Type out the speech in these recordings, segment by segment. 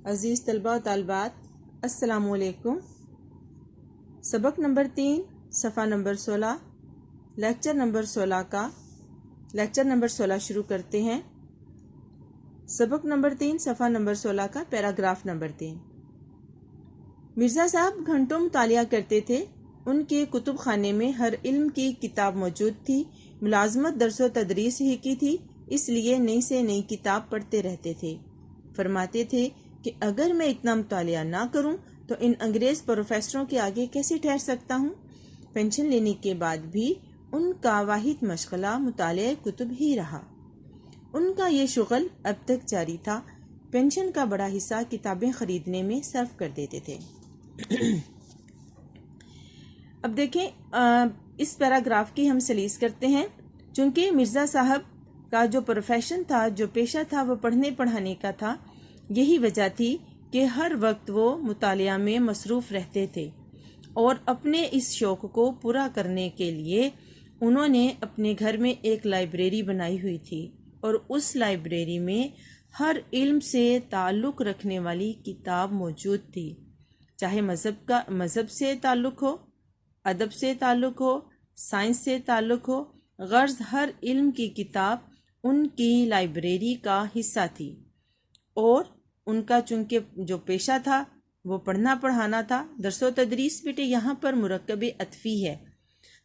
عزیز طلباء و طالبات، السلام علیکم۔ سبق نمبر 3 صفحہ نمبر 16 لیکچر نمبر 16 شروع کرتے ہیں۔ سبق نمبر 3 صفحہ نمبر 16 کا پیراگراف نمبر 3۔ مرزا صاحب گھنٹوں مطالعہ کرتے تھے۔ ان کے کتب خانے میں ہر علم کی کتاب موجود تھی۔ ملازمت درس و تدریس ہی کی تھی، اس لیے نئی سے نئی کتاب پڑھتے رہتے تھے۔ فرماتے تھے کہ اگر میں اتنا مطالعہ نہ کروں تو ان انگریز پروفیسروں کے آگے کیسے ٹھہر سکتا ہوں۔ پینشن لینے کے بعد بھی ان کا واحد مشغلہ مطالعہ کتب ہی رہا۔ ان کا یہ شغل اب تک جاری تھا۔ پینشن کا بڑا حصہ کتابیں خریدنے میں صرف کر دیتے تھے۔ اب دیکھیں اس پیراگراف کی ہم سلیس کرتے ہیں۔ چونکہ مرزا صاحب کا جو پروفیشن تھا، جو پیشہ تھا، وہ پڑھنے پڑھانے کا تھا، یہی وجہ تھی کہ ہر وقت وہ مطالعہ میں مصروف رہتے تھے، اور اپنے اس شوق کو پورا کرنے کے لیے انہوں نے اپنے گھر میں ایک لائبریری بنائی ہوئی تھی، اور اس لائبریری میں ہر علم سے تعلق رکھنے والی کتاب موجود تھی، چاہے مذہب سے تعلق ہو، ادب سے تعلق ہو، سائنس سے تعلق ہو، غرض ہر علم کی کتاب ان کی لائبریری کا حصہ تھی۔ اور ان کا چونکہ جو پیشہ تھا وہ پڑھنا پڑھانا تھا۔ درس و تدریس بیٹے یہاں پر مرکب عطفی ہے،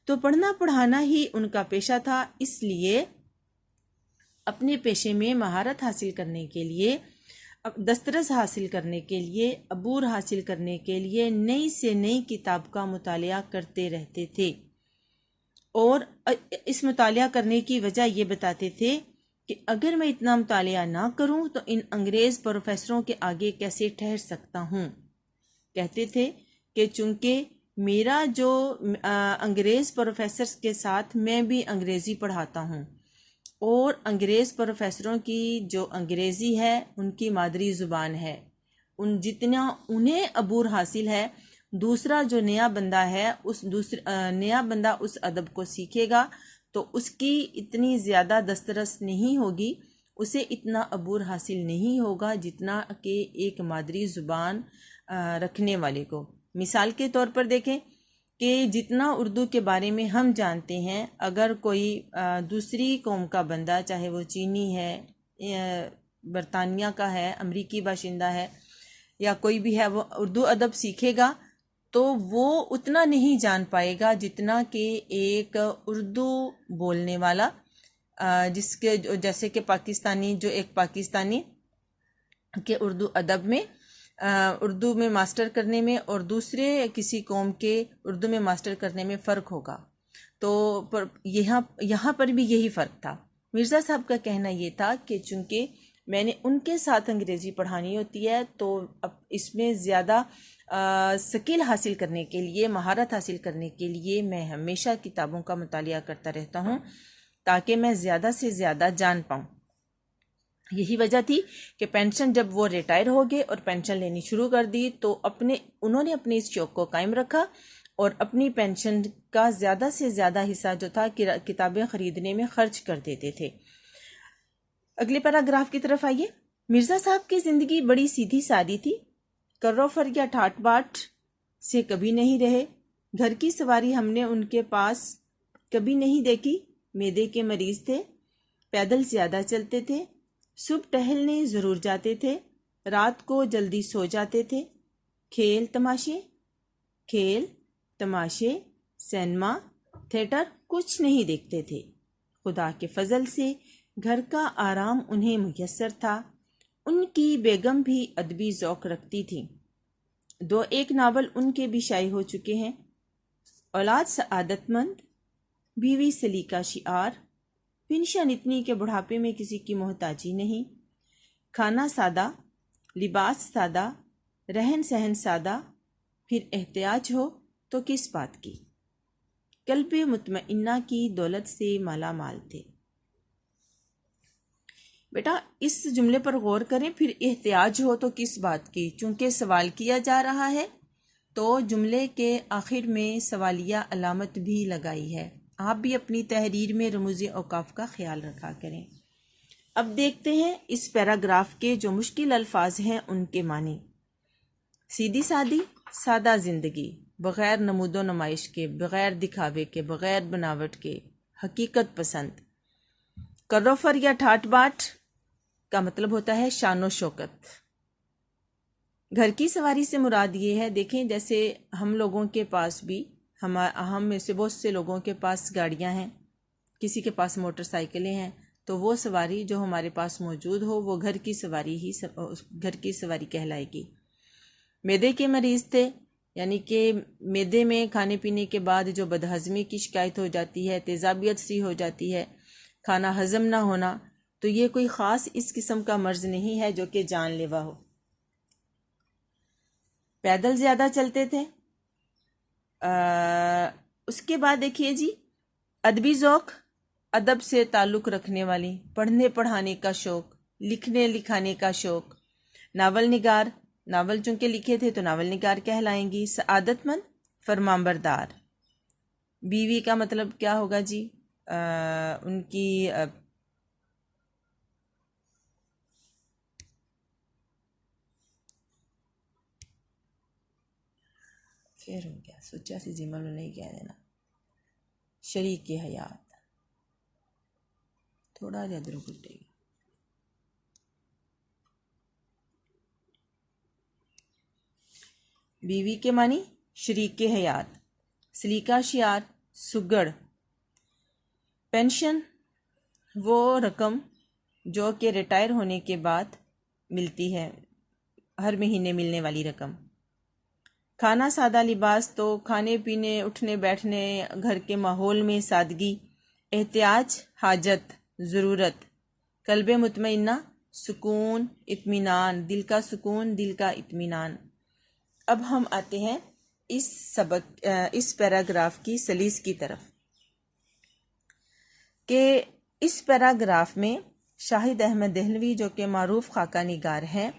تو پڑھنا پڑھانا ہی ان کا پیشہ تھا، اس لیے اپنے پیشے میں مہارت حاصل کرنے کے لیے، دسترس حاصل کرنے کے لیے، عبور حاصل کرنے کے لیے نئی سے نئی کتاب کا مطالعہ کرتے رہتے تھے، اور اس مطالعہ کرنے کی وجہ یہ بتاتے تھے کہ اگر میں اتنا مطالعہ نہ کروں تو ان انگریز پروفیسروں کے آگے کیسے ٹھہر سکتا ہوں۔ کہتے تھے کہ چونکہ میرا جو انگریز پروفیسرز کے ساتھ میں بھی انگریزی پڑھاتا ہوں، اور انگریز پروفیسروں کی جو انگریزی ہے ان کی مادری زبان ہے، جتنا انہیں عبور حاصل ہے، دوسرا جو نیا بندہ ہے نیا بندہ اس ادب کو سیکھے گا تو اس کی اتنی زیادہ دسترس نہیں ہوگی، اسے اتنا عبور حاصل نہیں ہوگا جتنا کہ ایک مادری زبان رکھنے والے کو۔ مثال کے طور پر دیکھیں کہ جتنا اردو کے بارے میں ہم جانتے ہیں، اگر کوئی دوسری قوم کا بندہ، چاہے وہ چینی ہے، برطانیہ کا ہے، امریکی باشندہ ہے، یا کوئی بھی ہے، وہ اردو ادب سیکھے گا تو وہ اتنا نہیں جان پائے گا جتنا کہ ایک اردو بولنے والا، جس کے جیسے کہ ایک پاکستانی کے اردو ادب میں، اردو میں ماسٹر کرنے میں اور دوسرے کسی قوم کے اردو میں ماسٹر کرنے میں فرق ہوگا۔ تو یہاں پر بھی یہی فرق تھا۔ مرزا صاحب کا کہنا یہ تھا کہ چونکہ میں نے ان کے ساتھ انگریزی پڑھانی ہوتی ہے تو اس میں زیادہ سکل حاصل کرنے کے لیے، مہارت حاصل کرنے کے لیے میں ہمیشہ کتابوں کا مطالعہ کرتا رہتا ہوں تاکہ میں زیادہ سے زیادہ جان پاؤں۔ یہی وجہ تھی کہ پینشن جب وہ ریٹائر ہو گئے اور پینشن لینی شروع کر دی تو انہوں نے اپنے اس شوق کو قائم رکھا اور اپنی پینشن کا زیادہ سے زیادہ حصہ جو تھا کتابیں خریدنے میں خرچ کر دیتے تھے۔ اگلے پیراگراف کی طرف آئیے۔ مرزا صاحب کی زندگی بڑی سیدھی سادی تھی، کرو فر یا ٹھاٹ باٹ سے کبھی نہیں رہے۔ گھر کی سواری ہم نے ان کے پاس کبھی نہیں دیکھی۔ معدے کے مریض تھے، پیدل زیادہ چلتے تھے، صبح ٹہلنے ضرور جاتے تھے، رات کو جلدی سو جاتے تھے۔ کھیل تماشے، سینما، تھیٹر کچھ نہیں دیکھتے تھے۔ خدا کے فضل سے گھر کا آرام انہیں میسر تھا۔ ان کی بیگم بھی ادبی ذوق رکھتی تھی، 2-1 ناول ان کے بھی شائع ہو چکے ہیں۔ اولاد سعادت مند، بیوی سلیقہ شعار، پنشن اتنی کہ بڑھاپے میں کسی کی محتاجی نہیں، کھانا سادہ، لباس سادہ، رہن سہن سادہ، پھر احتیاج ہو تو کس بات کی، قلب مطمئنہ کی دولت سے مالا مال تھے۔ بیٹا اس جملے پر غور کریں، پھر احتیاج ہو تو کس بات کی، چونکہ سوال کیا جا رہا ہے تو جملے کے آخر میں سوالیہ علامت بھی لگائی ہے۔ آپ بھی اپنی تحریر میں رموز اوقاف کا خیال رکھا کریں۔ اب دیکھتے ہیں اس پیراگراف کے جو مشکل الفاظ ہیں ان کے معنی۔ سیدھی سادی، سادہ زندگی، بغیر نمود و نمائش کے، بغیر دکھاوے کے، بغیر بناوٹ کے، حقیقت پسند۔ کروفر یا ٹھاٹ باٹ کا مطلب ہوتا ہے شان و شوکت۔ گھر کی سواری سے مراد یہ ہے، دیکھیں جیسے ہم لوگوں کے پاس بھی، ہم میں سے بہت سے لوگوں کے پاس گاڑیاں ہیں، کسی کے پاس موٹر سائیکلیں ہیں، تو وہ سواری جو ہمارے پاس موجود ہو وہ گھر کی سواری کہلائے گی۔ معدے کے مریض تھے، یعنی کہ معدے میں کھانے پینے کے بعد جو بدہضمی کی شکایت ہو جاتی ہے، تیزابیت سی ہو جاتی ہے، کھانا ہضم نہ ہونا، تو یہ کوئی خاص اس قسم کا مرض نہیں ہے جو کہ جان لیوا ہو۔ پیدل زیادہ چلتے تھے۔ اس کے بعد دیکھیے جی، ادبی ذوق، ادب سے تعلق رکھنے والی، پڑھنے پڑھانے کا شوق، لکھنے لکھانے کا شوق۔ ناول نگار، ناول چونکہ لکھے تھے تو ناول نگار کہلائیں گی۔ سعادت مند، فرمانبردار۔ بیوی کا مطلب کیا ہوگا جی؟ ان کی پھر ہو گیا، سوچا سی جمل میں نہیں کہہ دینا، شریک حیات، تھوڑا جا ادھر گٹے گا۔ بیوی کے معنی شریک حیات، سلیقہ شیار، سگڑ۔ پینشن وہ رقم جو کہ ریٹائر ہونے کے بعد ملتی ہے، ہر مہینے ملنے والی رقم۔ کھانا سادہ لباس، تو کھانے پینے، اٹھنے بیٹھنے، گھر کے ماحول میں سادگی۔ احتیاج، حاجت، ضرورت۔ قلب مطمئنہ، سکون، اطمینان، دل کا سکون، دل کا اطمینان۔ اب ہم آتے ہیں اس پیراگراف کی سلیس کی طرف، کہ اس پیراگراف میں شاہد احمد دہلوی جو کہ معروف خاکہ نگار ہیں،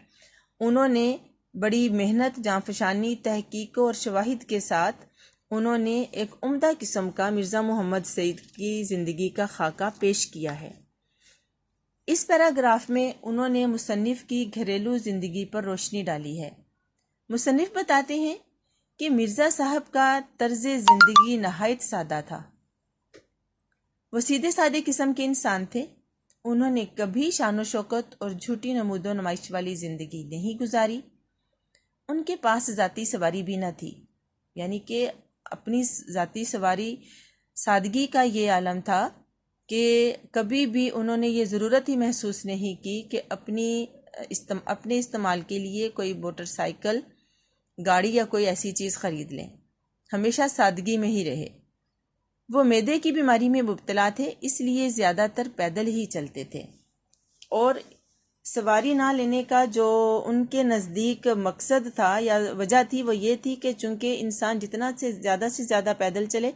انہوں نے بڑی محنت، جانفشانی، تحقیق اور شواہد کے ساتھ انہوں نے ایک عمدہ قسم کا مرزا محمد سعید کی زندگی کا خاکہ پیش کیا ہے۔ اس پیراگراف میں انہوں نے مصنف کی گھریلو زندگی پر روشنی ڈالی ہے۔ مصنف بتاتے ہیں کہ مرزا صاحب کا طرز زندگی نہایت سادہ تھا۔ وہ سیدھے سادے قسم کے انسان تھے۔ انہوں نے کبھی شان و شوکت اور جھوٹی نمود و نمائش والی زندگی نہیں گزاری۔ ان کے پاس ذاتی سواری بھی نہ تھی، یعنی کہ اپنی ذاتی سواری، سادگی کا یہ عالم تھا کہ کبھی بھی انہوں نے یہ ضرورت ہی محسوس نہیں کی کہ اپنے استعمال کے لیے کوئی موٹر سائیکل، گاڑی یا کوئی ایسی چیز خرید لیں۔ ہمیشہ سادگی میں ہی رہے۔ وہ معدے کی بیماری میں مبتلا تھے، اس لیے زیادہ تر پیدل ہی چلتے تھے، اور سواری نہ لینے کا جو ان کے نزدیک مقصد تھا یا وجہ تھی وہ یہ تھی کہ چونکہ انسان جتنا سے زیادہ پیدل چلے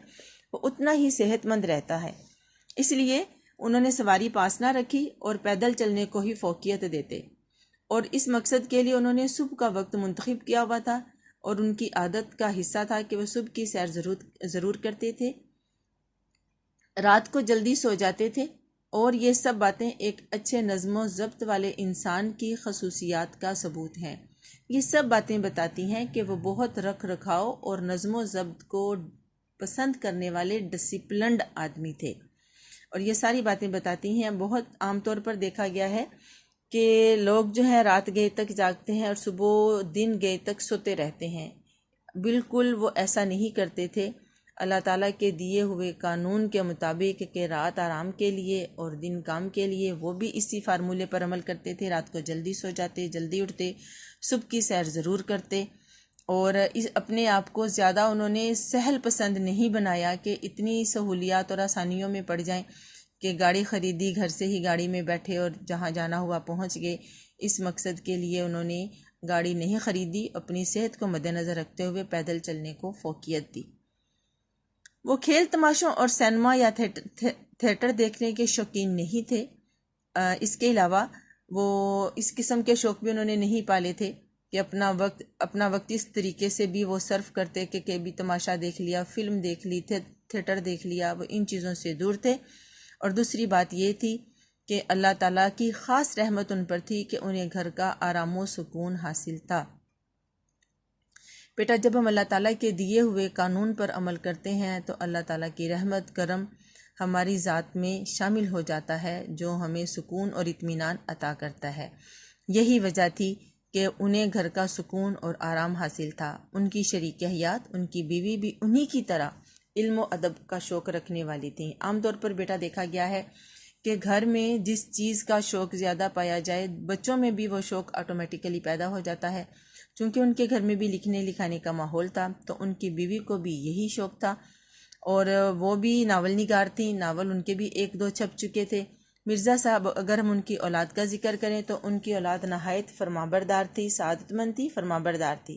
وہ اتنا ہی صحت مند رہتا ہے، اس لیے انہوں نے سواری پاس نہ رکھی اور پیدل چلنے کو ہی فوقیت دیتے، اور اس مقصد کے لیے انہوں نے صبح کا وقت منتخب کیا ہوا تھا، اور ان کی عادت کا حصہ تھا کہ وہ صبح کی سیر ضرور کرتے تھے، رات کو جلدی سو جاتے تھے، اور یہ سب باتیں ایک اچھے نظم و ضبط والے انسان کی خصوصیات کا ثبوت ہیں۔ یہ سب باتیں بتاتی ہیں کہ وہ بہت رکھ رکھاؤ اور نظم و ضبط کو پسند کرنے والے ڈسپلنڈ آدمی تھے، اور یہ ساری باتیں بتاتی ہیں۔ بہت عام طور پر دیکھا گیا ہے کہ لوگ جو ہے رات گئے تک جاگتے ہیں اور صبح دن گئے تک سوتے رہتے ہیں۔ بالکل وہ ایسا نہیں کرتے تھے۔ اللہ تعالیٰ کے دیے ہوئے قانون کے مطابق کہ رات آرام کے لیے اور دن کام کے لیے، وہ بھی اسی فارمولے پر عمل کرتے تھے۔ رات کو جلدی سو جاتے، جلدی اٹھتے، صبح کی سیر ضرور کرتے، اور اپنے آپ کو زیادہ انہوں نے سہل پسند نہیں بنایا کہ اتنی سہولیات اور آسانیوں میں پڑ جائیں کہ گاڑی خریدی، گھر سے ہی گاڑی میں بیٹھے اور جہاں جانا ہوا پہنچ گئے۔ اس مقصد کے لیے انہوں نے گاڑی نہیں خریدی، اپنی صحت کو مد نظر رکھتے ہوئے پیدل چلنے کو فوقیت دی۔ وہ کھیل تماشوں اور سینما یا تھیٹر دیکھنے کے شوقین نہیں تھے۔ اس کے علاوہ وہ اس قسم کے شوق بھی انہوں نے نہیں پالے تھے کہ اپنا وقت اس طریقے سے بھی وہ صرف کرتے کہ کبھی تماشا دیکھ لیا، فلم دیکھ لی، تھیٹر دیکھ لیا۔ وہ ان چیزوں سے دور تھے۔ اور دوسری بات یہ تھی کہ اللہ تعالیٰ کی خاص رحمت ان پر تھی کہ انہیں گھر کا آرام و سکون حاصل تھا۔ بیٹا جب ہم اللہ تعالیٰ کے دیے ہوئے قانون پر عمل کرتے ہیں تو اللہ تعالیٰ کی رحمت کرم ہماری ذات میں شامل ہو جاتا ہے، جو ہمیں سکون اور اطمینان عطا کرتا ہے۔ یہی وجہ تھی کہ انہیں گھر کا سکون اور آرام حاصل تھا۔ ان کی شریک حیات، ان کی بیوی بھی انہی کی طرح علم و ادب کا شوق رکھنے والی تھیں۔ عام طور پر بیٹا دیکھا گیا ہے کہ گھر میں جس چیز کا شوق زیادہ پایا جائے، بچوں میں بھی وہ شوق آٹومیٹیکلی پیدا ہو جاتا ہے۔ چونکہ ان کے گھر میں بھی لکھنے لکھانے کا ماحول تھا تو ان کی بیوی کو بھی یہی شوق تھا، اور وہ بھی ناول نگار تھیں۔ ناول ان کے بھی 1-2 چھپ چکے تھے۔ مرزا صاحب، اگر ہم ان کی اولاد کا ذکر کریں تو ان کی اولاد نہایت فرمانبردار تھی، سعادت مند تھی، فرمانبردار تھی،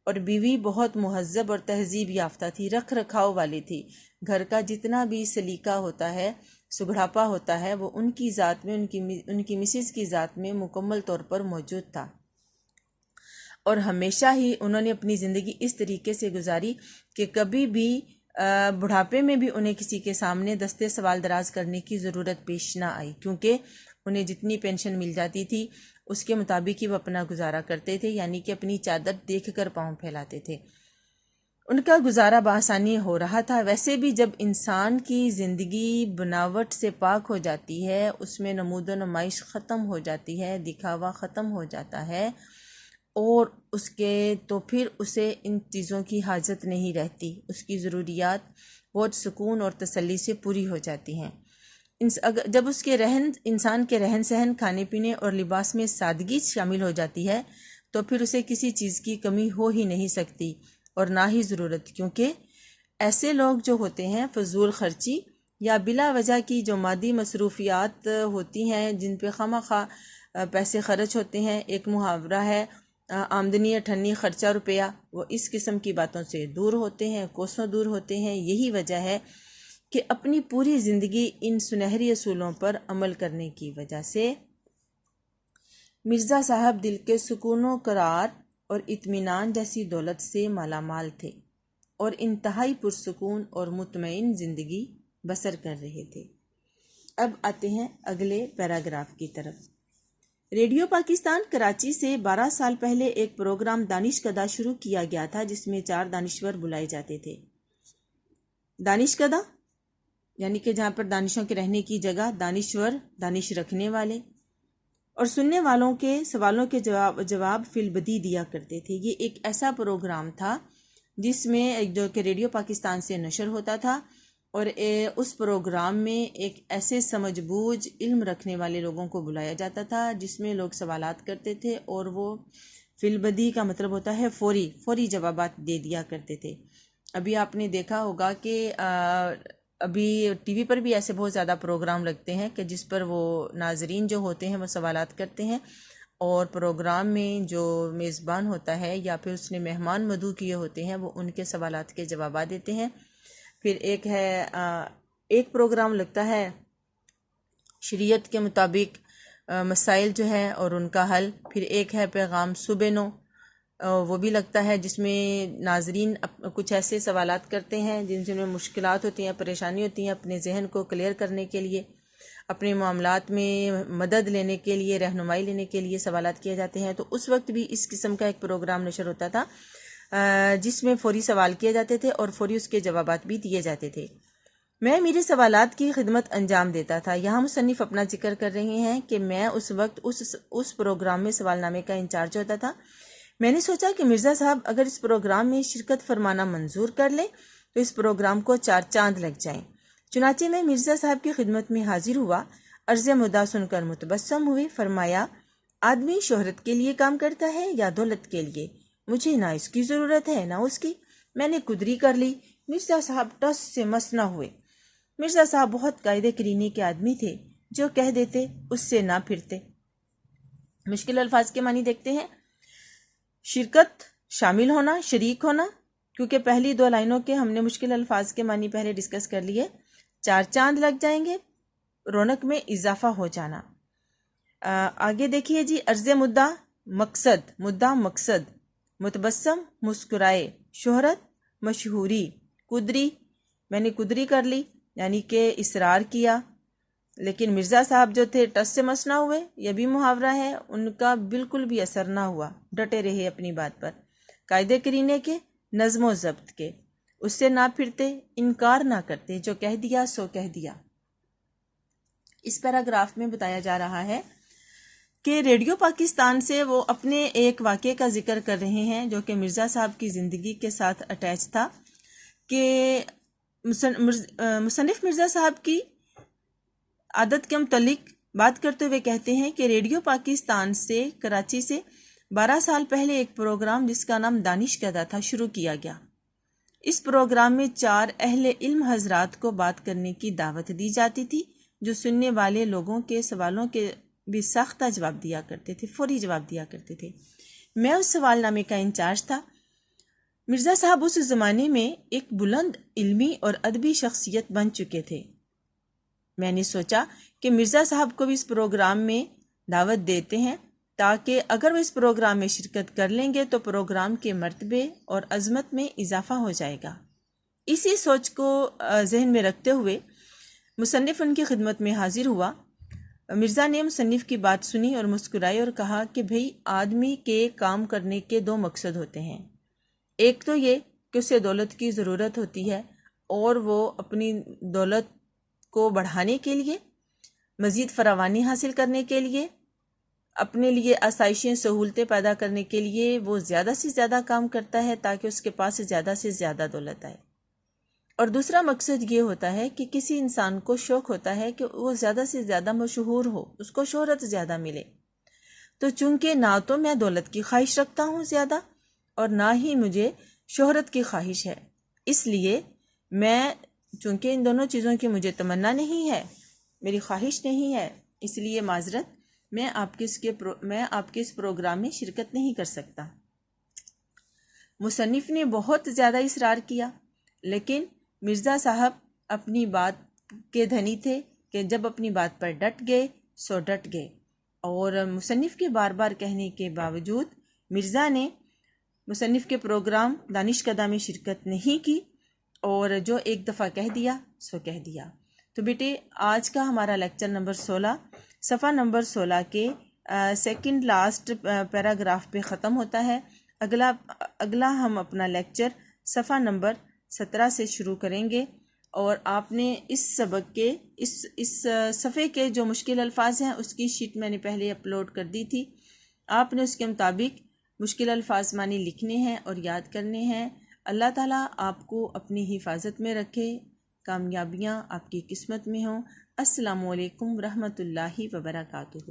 اور بیوی بہت مہذب اور تہذیب یافتہ تھی، رکھ رکھاؤ والی تھی۔ گھر کا جتنا بھی سلیقہ ہوتا ہے، سگڑاپا ہوتا ہے، وہ ان کی ذات میں، ان کی مسز کی ذات میں مکمل طور پر موجود تھا۔ اور ہمیشہ ہی انہوں نے اپنی زندگی اس طریقے سے گزاری کہ کبھی بھی بڑھاپے میں بھی انہیں کسی کے سامنے دستے سوال دراز کرنے کی ضرورت پیش نہ آئی، کیونکہ انہیں جتنی پینشن مل جاتی تھی اس کے مطابق ہی وہ اپنا گزارا کرتے تھے، یعنی کہ اپنی چادر دیکھ کر پاؤں پھیلاتے تھے۔ ان کا گزارا بآسانی ہو رہا تھا۔ ویسے بھی جب انسان کی زندگی بناوٹ سے پاک ہو جاتی ہے، اس میں نمود و نمائش ختم ہو جاتی ہے، دکھاوا ختم ہو جاتا ہے، اور اس کے تو پھر اسے ان چیزوں کی حاجت نہیں رہتی، اس کی ضروریات بہت سکون اور تسلی سے پوری ہو جاتی ہیں۔ جب اس کے انسان کے رہن سہن، کھانے پینے اور لباس میں سادگی شامل ہو جاتی ہے تو پھر اسے کسی چیز کی کمی ہو ہی نہیں سکتی، اور نہ ہی ضرورت، کیونکہ ایسے لوگ جو ہوتے ہیں فضول خرچی یا بلا وجہ کی جو مادی مصروفیات ہوتی ہیں جن پہ خواہ خواہ پیسے خرچ ہوتے ہیں، ایک محاورہ ہے آمدنی اٹھنی خرچہ روپیہ، وہ اس قسم کی باتوں سے دور ہوتے ہیں، کوسوں دور ہوتے ہیں۔ یہی وجہ ہے کہ اپنی پوری زندگی ان سنہری اصولوں پر عمل کرنے کی وجہ سے مرزا صاحب دل کے سکون و قرار اور اطمینان جیسی دولت سے مالا مال تھے، اور انتہائی پرسکون اور مطمئن زندگی بسر کر رہے تھے۔ اب آتے ہیں اگلے پیراگراف کی طرف۔ ریڈیو پاکستان کراچی سے 12 سال پہلے ایک پروگرام دانش کدہ شروع کیا گیا تھا، جس میں 4 دانشور بلائے جاتے تھے۔ دانش کدہ یعنی کہ جہاں پر دانشوں کے رہنے کی جگہ، دانشور دانش رکھنے والے، اور سننے والوں کے سوالوں کے جواب فی البدی دیا کرتے تھے۔ یہ ایک ایسا پروگرام تھا جس میں جو کہ ریڈیو پاکستان سے نشر ہوتا تھا، اور اس پروگرام میں ایک ایسے سمجھ بوجھ علم رکھنے والے لوگوں کو بلایا جاتا تھا جس میں لوگ سوالات کرتے تھے، اور وہ فی البدی کا مطلب ہوتا ہے فوری جوابات دے دیا کرتے تھے۔ ابھی آپ نے دیکھا ہوگا کہ ابھی ٹی وی پر بھی ایسے بہت زیادہ پروگرام لگتے ہیں کہ جس پر وہ ناظرین جو ہوتے ہیں وہ سوالات کرتے ہیں، اور پروگرام میں جو میزبان ہوتا ہے یا پھر اس نے مہمان مدعو کیے ہوتے ہیں وہ ان کے سوالات کے جوابات دیتے ہیں۔ پھر ایک پروگرام لگتا ہے شریعت کے مطابق مسائل جو ہے اور ان کا حل۔ پھر ایک ہے پیغام صبح نو، وہ بھی لگتا ہے جس میں ناظرین کچھ ایسے سوالات کرتے ہیں جن سے مشکلات ہوتی ہیں، پریشانی ہوتی ہیں، اپنے ذہن کو کلیئر کرنے کے لیے، اپنے معاملات میں مدد لینے کے لیے، رہنمائی لینے کے لیے سوالات کیے جاتے ہیں۔ تو اس وقت بھی اس قسم کا ایک پروگرام نشر ہوتا تھا جس میں فوری سوال کیے جاتے تھے اور فوری اس کے جوابات بھی دیے جاتے تھے۔ میں میرے سوالات کی خدمت انجام دیتا تھا۔ یہاں مصنف اپنا ذکر کر رہے ہیں کہ میں اس وقت اس پروگرام میں سوال نامے کا انچارج ہوتا تھا۔ میں نے سوچا کہ مرزا صاحب اگر اس پروگرام میں شرکت فرمانا منظور کر لیں تو اس پروگرام کو 4 چاند لگ جائیں۔ چنانچہ میں مرزا صاحب کی خدمت میں حاضر ہوا، عرض مدعا سن کر متبسم ہوئے، فرمایا آدمی شہرت کے لیے کام کرتا ہے یا دولت کے لیے؟ مجھے نہ اس کی ضرورت ہے نہ اس کی۔ میں نے قدری کر لی۔ مرزا صاحب ٹس سے مس نہ ہوئے۔ مرزا صاحب بہت قاعدے کرینے کے آدمی تھے، جو کہہ دیتے اس سے نہ پھرتے۔ مشکل الفاظ کے معنی دیکھتے ہیں۔ شرکت، شامل ہونا، شریک ہونا، کیونکہ پہلی 2 لائنوں کے ہم نے مشکل الفاظ کے معنی پہلے ڈسکس کر لیے۔ 4 چاند لگ جائیں گے، رونق میں اضافہ ہو جانا۔ آگے دیکھیے جی، عرض مدعا مقصد، متبسم مسکرائے، شہرت مشہوری، قدری میں نے قدری کر لی یعنی کہ اصرار کیا، لیکن مرزا صاحب جو تھے ٹس سے مس نہ ہوئے، یہ بھی محاورہ ہے، ان کا بالکل بھی اثر نہ ہوا، ڈٹے رہے اپنی بات پر، قاعدے کرینے کے، نظم و ضبط کے، اس سے نہ پھرتے، انکار نہ کرتے، جو کہہ دیا سو کہہ دیا۔ اس پیراگراف میں بتایا جا رہا ہے کہ ریڈیو پاکستان سے وہ اپنے ایک واقعے کا ذکر کر رہے ہیں جو کہ مرزا صاحب کی زندگی کے ساتھ اٹیچ تھا، کہ مصنف مرزا صاحب کی عادت کے متعلق بات کرتے ہوئے کہتے ہیں کہ ریڈیو پاکستان سے کراچی سے 12 سال پہلے ایک پروگرام جس کا نام دانش کدہ تھا شروع کیا گیا۔ اس پروگرام میں 4 اہل علم حضرات کو بات کرنے کی دعوت دی جاتی تھی، جو سننے والے لوگوں کے سوالوں کے بھی ساختہ جواب دیا کرتے تھے، فوری جواب دیا کرتے تھے۔ میں اس سوال نامے کا انچارج تھا۔ مرزا صاحب اس زمانے میں ایک بلند علمی اور ادبی شخصیت بن چکے تھے۔ میں نے سوچا کہ مرزا صاحب کو بھی اس پروگرام میں دعوت دیتے ہیں تاکہ اگر وہ اس پروگرام میں شرکت کر لیں گے تو پروگرام کے مرتبے اور عظمت میں اضافہ ہو جائے گا۔ اسی سوچ کو ذہن میں رکھتے ہوئے مصنف ان کی خدمت میں حاضر ہوا۔ مرزا نے مصنف کی بات سنی اور مسکرائے اور کہا کہ بھئی آدمی کے کام کرنے کے 2 مقصد ہوتے ہیں، ایک تو یہ کہ اسے دولت کی ضرورت ہوتی ہے اور وہ اپنی دولت کو بڑھانے کے لیے، مزید فراوانی حاصل کرنے کے لیے، اپنے لیے آسائشیں سہولتیں پیدا کرنے کے لیے وہ زیادہ سے زیادہ کام کرتا ہے تاکہ اس کے پاس زیادہ سے زیادہ دولت آئے۔ اور دوسرا مقصد یہ ہوتا ہے کہ کسی انسان کو شوق ہوتا ہے کہ وہ زیادہ سے زیادہ مشہور ہو، اس کو شہرت زیادہ ملے۔ تو چونکہ نہ تو میں دولت کی خواہش رکھتا ہوں زیادہ اور نہ ہی مجھے شہرت کی خواہش ہے، اس لیے میں چونکہ ان دونوں چیزوں کی مجھے تمنا نہیں ہے، میری خواہش نہیں ہے، اس لیے معذرت، میں آپ کے اس پروگرام میں شرکت نہیں کر سکتا۔ مصنف نے بہت زیادہ اصرار کیا، لیکن مرزا صاحب اپنی بات کے دھنی تھے کہ جب اپنی بات پر ڈٹ گئے سو ڈٹ گئے، اور مصنف کے بار بار کہنے کے باوجود مرزا نے مصنف کے پروگرام دانش کدہ میں شرکت نہیں کی اور جو ایک دفعہ کہہ دیا سو کہہ دیا۔ تو بیٹے آج کا ہمارا لیکچر نمبر 16 صفحہ نمبر 16 کے سیکنڈ لاسٹ پیراگراف پہ ختم ہوتا ہے۔ اگلا ہم اپنا لیکچر صفحہ نمبر 17 سے شروع کریں گے، اور آپ نے اس سبق کے اس صفحے کے جو مشکل الفاظ ہیں اس کی شیٹ میں نے پہلے اپلوڈ کر دی تھی، آپ نے اس کے مطابق مشکل الفاظ معنی لکھنے ہیں اور یاد کرنے ہیں۔ اللہ تعالیٰ آپ کو اپنی حفاظت میں رکھے، کامیابیاں آپ کی قسمت میں ہوں۔ السلام علیکم ورحمۃ اللہ وبرکاتہ۔